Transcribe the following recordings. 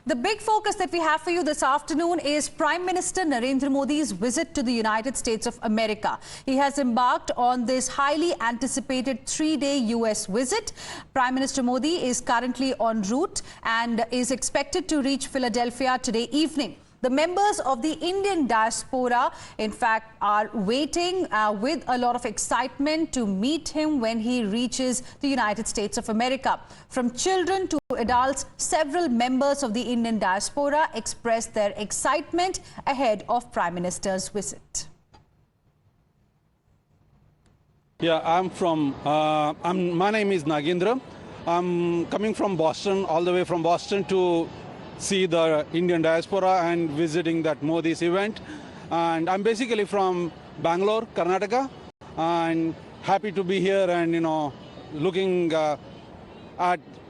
The big focus that we have for you this afternoon is Prime Minister Narendra Modi's visit to the United States of America. He has embarked on this highly anticipated 3-day US visit. Prime Minister Modi is currently en route and is expected to reach Philadelphia today evening. The members of the Indian diaspora, in fact, are waiting with a lot of excitement to meet him when he reaches the United States of America. From children to adults, several members of the Indian diaspora expressed their excitement ahead of Prime Minister's visit. Yeah, my name is Nagendra. I'm coming from Boston, all the way from Boston to see the Indian diaspora and visiting that Modi's event. And I'm basically from Bangalore, Karnataka, and happy to be here and, looking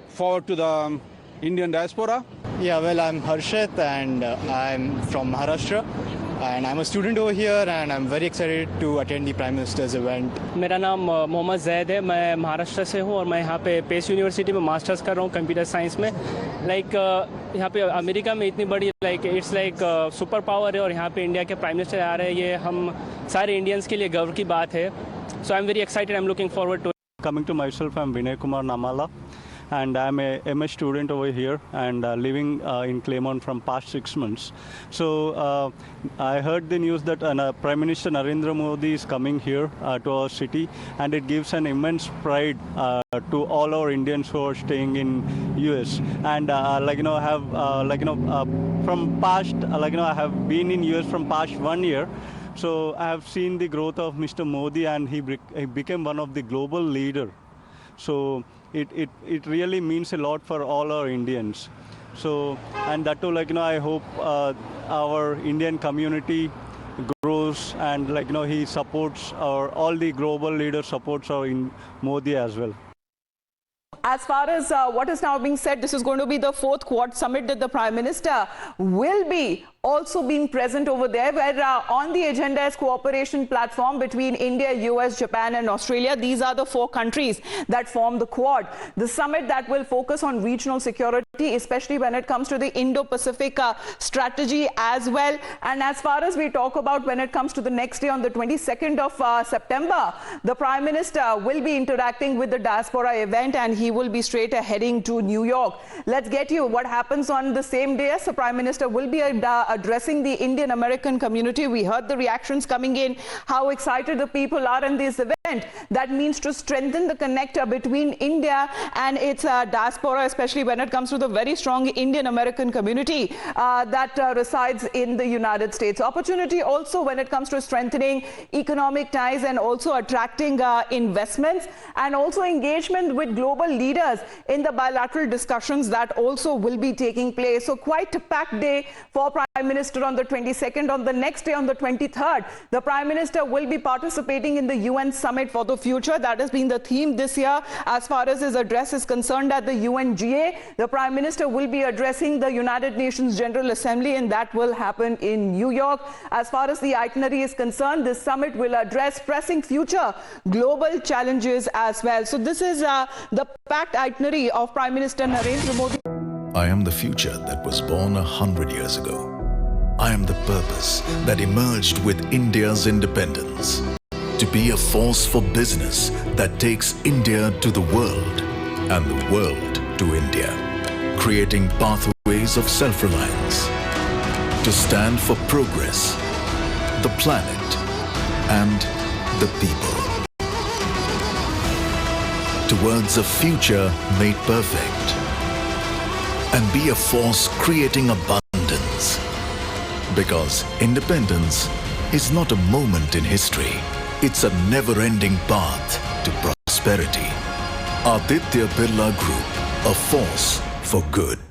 forward to the Indian diaspora. Yeah, well, I'm Harshit and I'm from Maharashtra. And I'm a student over here and I'm very excited to attend the Prime Minister's event. मेरा नाम मोहम्मद ज़ैद है, मैं महाराष्ट्र से हूँ और मैं यहाँ पे पेस यूनिवर्सिटी में मास्टर्स कर रहा हूँ कंप्यूटर साइंस में। यहाँ पे अमेरिका में इतनी बड़ी इट्स सुपर पावर है और यहाँ पे इंडिया के प्राइम मिनिस्टर आ रहे हैं, ये हम सारे इंडियंस के लिए गर्व की बात है। So I am very excited, I am looking forward to. Coming to myself, I'm Vinay Kumar Namala, and I'm a MS student over here and living in Claremont from past 6 months. So I heard the news that Prime Minister Narendra Modi is coming here to our city, and it gives an immense pride to all our Indians who are staying in US. And from past, I have been in US from past 1 year. So I have seen the growth of Mr. Modi, and he became one of the global leader. So it really means a lot for all our Indians. So, and that too, I hope our Indian community grows, and he supports all the global leaders supports our Modi as well. As far as what is now being said, this is going to be the 4th Quad Summit that the Prime Minister will be also being present over there, where on the agenda is cooperation platform between India, US, Japan and Australia. These are the 4 countries that form the Quad. The summit that will focus on regional security, especially when it comes to the Indo-Pacific strategy as well. And as far as we talk about when it comes to the next day on the 22nd of September, the Prime Minister will be interacting with the diaspora event and he will be straight heading to New York. Let's get you what happens on the same day as the Prime Minister will be addressing the Indian American community. We heard the reactions coming in, how excited the people are in this event. That means to strengthen the connect between India and its diaspora, especially when it comes to the very strong Indian American community that resides in the United States. Opportunity also when it comes to strengthening economic ties and also attracting investments, and also engagement with global leaders in the bilateral discussions that also will be taking place. So quite a packed day for Prime Minister on the 22nd. On the next day, on the 23rd, the Prime Minister will be participating in the UN Summit for the Future. That has been the theme this year as far as his address is concerned at the UNGA. The Prime Minister will be addressing the United Nations General Assembly, and that will happen in New York. As far as the itinerary is concerned, this summit will address pressing future global challenges as well. So this is the packed itinerary of Prime Minister Narendra Modi. I am the future that was born 100 years ago. I am the purpose that emerged with India's independence. To be a force for business that takes India to the world and the world to India. Creating pathways of self-reliance. To stand for progress, the planet and the people. Towards a future made perfect. And be a force creating abundance. Because independence is not a moment in history. It's a never-ending path to prosperity. Aditya Birla Group, a force for good.